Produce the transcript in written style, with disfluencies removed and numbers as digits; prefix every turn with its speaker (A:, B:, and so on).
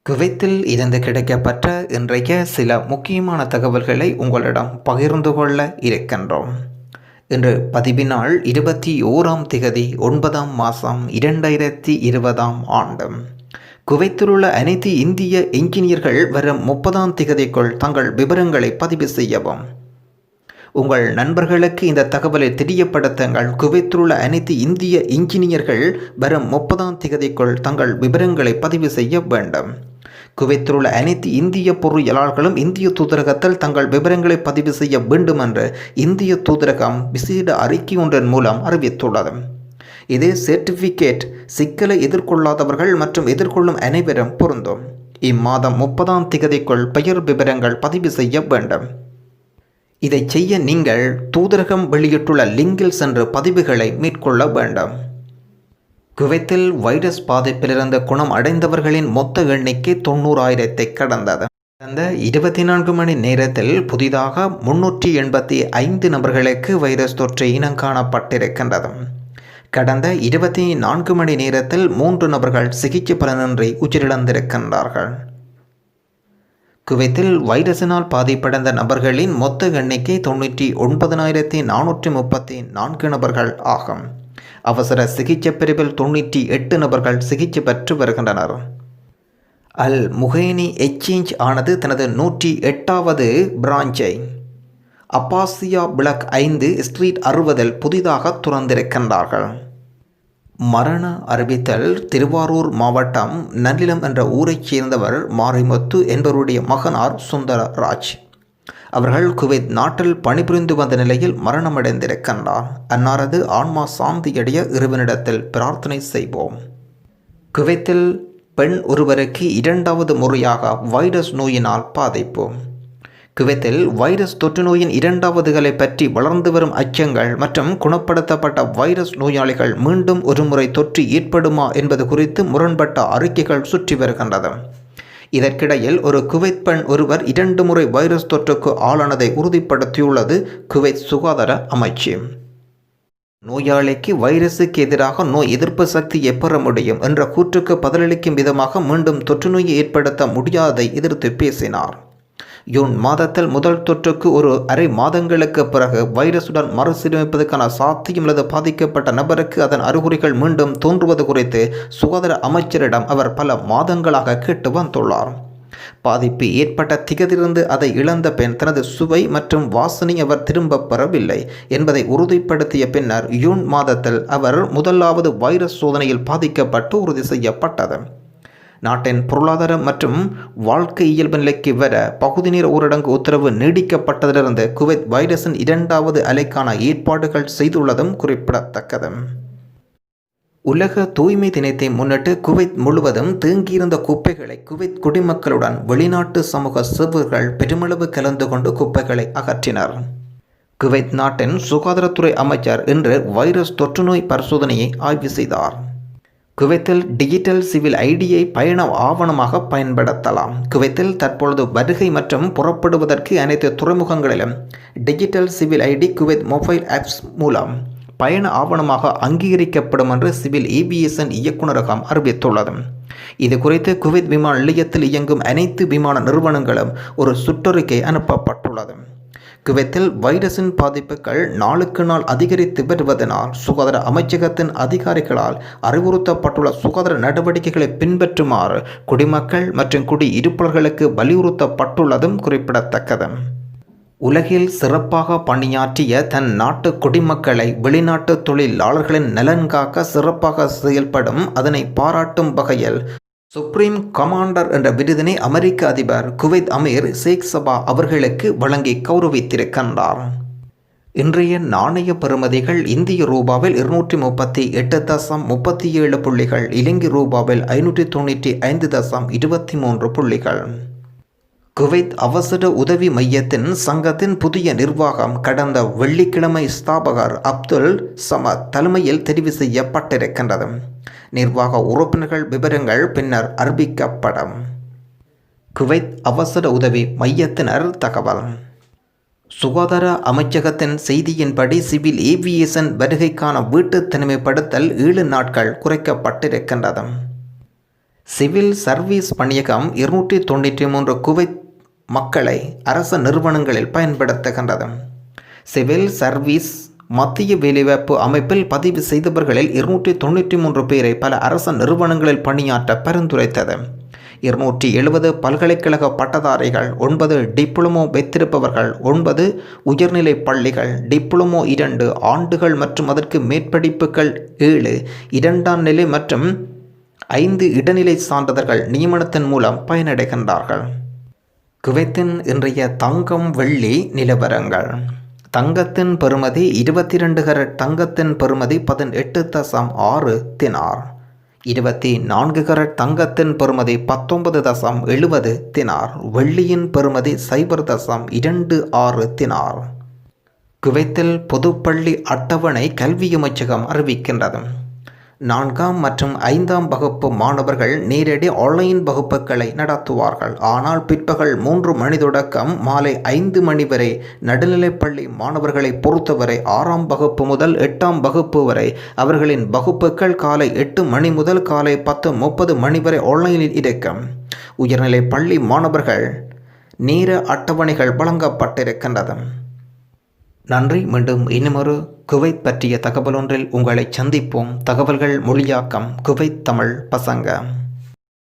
A: குவைத்தில் இருந்து கிடைக்கப்பெற்ற இன்றைய சில முக்கியமான தகவல்களை உங்களிடம் பகிர்ந்து கொள்ள இருக்கின்றோம். இன்று பதிவு நாள் 21 9ஆம் மாதம் 2020ஆம் ஆண்டு. குவைத்திலுள்ள அனைத்து இந்திய என்ஜினியர்கள் வரும் 30ஆம் தங்கள் விவரங்களை பதிவு செய்யவும். உங்கள் நண்பர்களுக்கு இந்த தகவலை தெரியப்படுத்துங்கள். குவைத்திலுள்ள அனைத்து இந்திய என்ஜினியர்கள் வரும் 30ஆம் தங்கள் விவரங்களை பதிவு செய்ய வேண்டும். குவைத்திலுள்ள அனைத்து இந்திய பொறியியலாளர்களும் இந்திய தூதரகத்தில் தங்கள் விவரங்களை பதிவு செய்ய வேண்டும் என்று இந்திய தூதரகம் விசேட அறிக்கை ஒன்றின் மூலம் அறிவித்துள்ளது. இது சர்டிஃபிகேட் சிக்கலை எதிர்கொள்ளாதவர்கள் மற்றும் எதிர்கொள்ளும் அனைவரும் பொருந்தும். இம்மாதம் 30ஆம் பெயர் விவரங்கள் பதிவு செய்ய வேண்டும். இதை செய்ய நீங்கள் தூதரகம் வெளியிட்டுள்ள லிங்கில் சென்று பதிவுகளை மேற்கொள்ள வேண்டும். குவைத்தில் வைரஸ் பாதிப்பிலிருந்து குணம் அடைந்தவர்களின் மொத்த எண்ணிக்கை 90,000 கடந்தது. கடந்த 24 மணி நேரத்தில் புதிதாக 385 நபர்களுக்கு வைரஸ் தொற்று இனம் காணப்பட்டிருக்கின்றது. கடந்த 24 மணி நேரத்தில் 3 நபர்கள் சிகிச்சை பலனின்றி உயிரிழந்திருக்கின்றார்கள். குவைத்தில் வைரஸினால் பாதிப்படைந்த நபர்களின் மொத்த எண்ணிக்கை 99,434 நபர்கள் ஆகும். அவசர சிகிச்சை பிரிவில் 98 நபர்கள் சிகிச்சை பெற்று வருகின்றனர். அல் முஹேனி எக்ஸ்சேஞ்ச் ஆனது தனது 108வது பிரான்ச்சை அப்பாசியா பிளாக் 5 ஸ்ட்ரீட் 60 புதிதாக துறந்திருக்கின்றார்கள். மரண அறிவித்தல் திருவாரூர் மாவட்டம் நல்லிலம் என்ற ஊரைச் சேர்ந்தவர் மாரிமுத்து என்பவருடைய மகனார் சுந்தரராஜ். அவர்கள் குவைத் நாட்டில் பணிபுரிந்து வந்த நிலையில் மரணமடைந்திருக்கின்றார். அன்னாரது ஆன்மா சாந்தியடைய இறைவனிடத்தில் பிரார்த்தனை செய்வோம். குவைத்தில் பெண் ஒருவருக்கு 2வது முறையாக வைரஸ் நோயினால் பாதிப்பு. குவைத்தில் வைரஸ் தொற்று நோயின் 2வதுகளை பற்றி வளர்ந்து வரும் அச்சங்கள் மற்றும் குணப்படுத்தப்பட்ட வைரஸ் நோயாளிகள் மீண்டும் ஒருமுறை தொற்று ஏற்படுமா என்பது குறித்து முரண்பட்ட அறிக்கைகள் சுற்றி வருகின்றது. இதற்கிடையில் ஒரு குவைத் பெண் ஒருவர் 2 முறை வைரஸ் தொற்றுக்கு ஆளானதை உறுதிப்படுத்தியுள்ளது குவைத் சுகாதார அமைச்சு. நோயாளிக்கு வைரஸுக்கு எதிராக நோய் எதிர்ப்பு சக்தியை பெற முடியும் என்ற கூற்றுக்கு பதிலளிக்கும் விதமாக மீண்டும் தொற்று நோயை ஏற்படுத்த முடியாததை எதிர்த்து பேசினார். ஜூன் மாதத்தில் முதல் தொற்றுக்கு ஒரு அரை மாதங்களுக்கு பிறகு வைரசுடன் மறுசீரமைப்பதற்கான சாத்தியம் அல்லது பாதிக்கப்பட்ட நபருக்கு அதன் அறிகுறிகள் மீண்டும் தோன்றுவது குறித்து சுகாதார அமைச்சரிடம் அவர் பல மாதங்களாக கேட்டு வந்துள்ளார். பாதிப்பு ஏற்பட்ட திகதிலிருந்து அதை இழந்த பெண் தனது சுவை மற்றும் வாசனை அவர் திரும்ப பெறவில்லை என்பதை உறுதிப்படுத்திய பின்னர் ஜூன் மாதத்தில் அவர் முதலாவது வைரஸ் சோதனையில் பாதிக்கப்பட்டு உறுதி செய்யப்பட்டது. நாட்டின் பொருளாதார மற்றும் வாழ்க்கை இயல்பு நிலைக்கு வர பகுதி நேர ஊரடங்கு உத்தரவு நீடிக்கப்பட்டதிலிருந்து குவைத் வைரஸின் 2வது அலைக்கான ஏற்பாடுகள் செய்துள்ளதும் குறிப்பிடத்தக்கது. உலக தூய்மை தினத்தை முன்னிட்டு குவைத் முழுவதும் தேங்கியிருந்த குப்பைகளை குவைத் குடிமக்களுடன் வெளிநாட்டு சமூக சேவகர்கள் பெருமளவு கலந்து கொண்டு குப்பைகளை அகற்றினர். குவைத் நாட்டின் சுகாதாரத்துறை அமைச்சர் இன்று வைரஸ் தொற்று நோய் பரிசோதனையை ஆய்வு செய்தார். குவைத்தில் டிஜிட்டல் சிவில் ஐடியை பயண ஆவணமாக பயன்படுத்தலாம். குவைத்தில் தற்பொழுது வருகை மற்றும் புறப்படுவதற்கு அனைத்து துறைமுகங்களிலும் digital civil ID Kuwait mobile apps மூலம் பயண ஆவணமாக அங்கீகரிக்கப்படும் என்று சிவில் ஏவியேஷன் இயக்குநரகம் அறிவித்துள்ளது. இது குறித்து குவைத் விமான நிலையத்தில் இயங்கும் அனைத்து விமான நிறுவனங்களும் ஒரு சுற்றறிக்கை அனுப்பப்பட்டுள்ளது. குவைத்தில் வைரஸின் பாதிப்புகள் நாளுக்கு நாள் அதிகரித்து வருவதனால் சுகாதார அமைச்சகத்தின் அதிகாரிகளால் அறிவுறுத்தப்பட்டுள்ள சுகாதார நடவடிக்கைகளை பின்பற்றுமாறு குடிமக்கள் மற்றும் குடியிருப்பாளர்களுக்கு வலியுறுத்தப்பட்டுள்ளதும் குறிப்பிடத்தக்கது. உலகில் சிறப்பாக பணியாற்றிய தன் நாட்டு குடிமக்களை வெளிநாட்டு தொழிலாளர்களின் நலன் காக்க சிறப்பாக செயல்படும் அதனை பாராட்டும் வகையில் சுப்ரீம் கமாண்டர் என்ற விருதினை அமெரிக்க அதிபர் குவைத் அமீர் ஷேக் சபா அவர்களுக்கு வழங்கி கௌரவித்திருக்கின்றார். இன்றைய நாணய பெறுமதிகள் இந்திய ரூபாவில் 238.37 புள்ளிகள், இலங்கை ரூபாவில் 595.23 புள்ளிகள். குவைத் அவசர உதவி மையத்தின் சங்கத்தின் புதிய நிர்வாகம் கடந்த வெள்ளிக்கிழமை ஸ்தாபகர் அப்துல் சமத் தலைமையில் தெரிவு செய்யப்பட்டிருக்கின்றது. நிர்வாக உறுப்பினர்கள் விவரங்கள் பின்னர் அறிவிக்கப்படும். குவைத் அவசர உதவி மையத்தினர் தகவல். சுகாதார அமைச்சகத்தின் செய்தியின்படி சிவில் ஏவியேஷன் வருகைக்கான வீட்டு தனிமைப்படுத்தல் 7 நாட்கள் குறைக்கப்பட்டிருக்கின்றது. சிவில் சர்வீஸ் பணியகம் 293 குவைத் மக்களை அரச நிறுவனங்களில் பயன்படுத்துகின்றது. சிவில் சர்வீஸ் மத்திய வேலைவாய்ப்பு அமைப்பில் பதிவு செய்தவர்களில் 293 பேரை பல அரச நிறுவனங்களில் பணியாற்ற பரிந்துரைத்தது. 270 பல்கலைக்கழக பட்டதாரிகள், 9 டிப்ளமோ வைத்திருப்பவர்கள், 9 உயர்நிலை பள்ளிகள், டிப்ளமோ 2 ஆண்டுகள் மற்றும் அதற்கு மேற்படிப்புகள் 7, 2ஆம் நிலை மற்றும் 5 இடைநிலை சான்றிதழ்கள் நியமனத்தின் மூலம் பயனடைகின்றார்கள். குவைத்தின் இன்றைய தங்கம் வெள்ளி நிலவரங்கள். தங்கத்தின் பெறுமதி 22 கரட் தங்கத்தின் பெறுமதி 18.6 தினார். 24 கரட் தங்கத்தின் பெறுமதி 19.70 தினார். வெள்ளியின் பெறுமதி 0.26 தினார். குவைத்தில் பொதுப்பள்ளி அட்டவணை கல்வி அமைச்சகம் அறிவிக்கின்றது. 4ஆம் மற்றும் 5ஆம் வகுப்பு மாணவர்கள் நேரடி ஆன்லைன் வகுப்புகளை நடத்துவார்கள். ஆனால் பிற்பகல் 3 மணி தொடக்கம் மாலை 5 மணி வரை. நடுநிலைப்பள்ளி மாணவர்களை பொறுத்தவரை 6ஆம் வகுப்பு முதல் 8ஆம் வகுப்பு வரை அவர்களின் வகுப்புகள் காலை 8 மணி முதல் காலை 10:30 மணி வரை ஆன்லைனில் இருக்கும். உயர்நிலை பள்ளி மாணவர்கள் நேர அட்டவணைகள் வழங்கப்பட்டிருக்கின்றது. நன்றி. மீண்டும் இன்னுமொரு குவைத் பற்றிய தகவல் ஒன்றில் உங்களை சந்திப்போம். தகவல்கள் மொழியாக்கம் குவைத் தமிழ் பசங்க.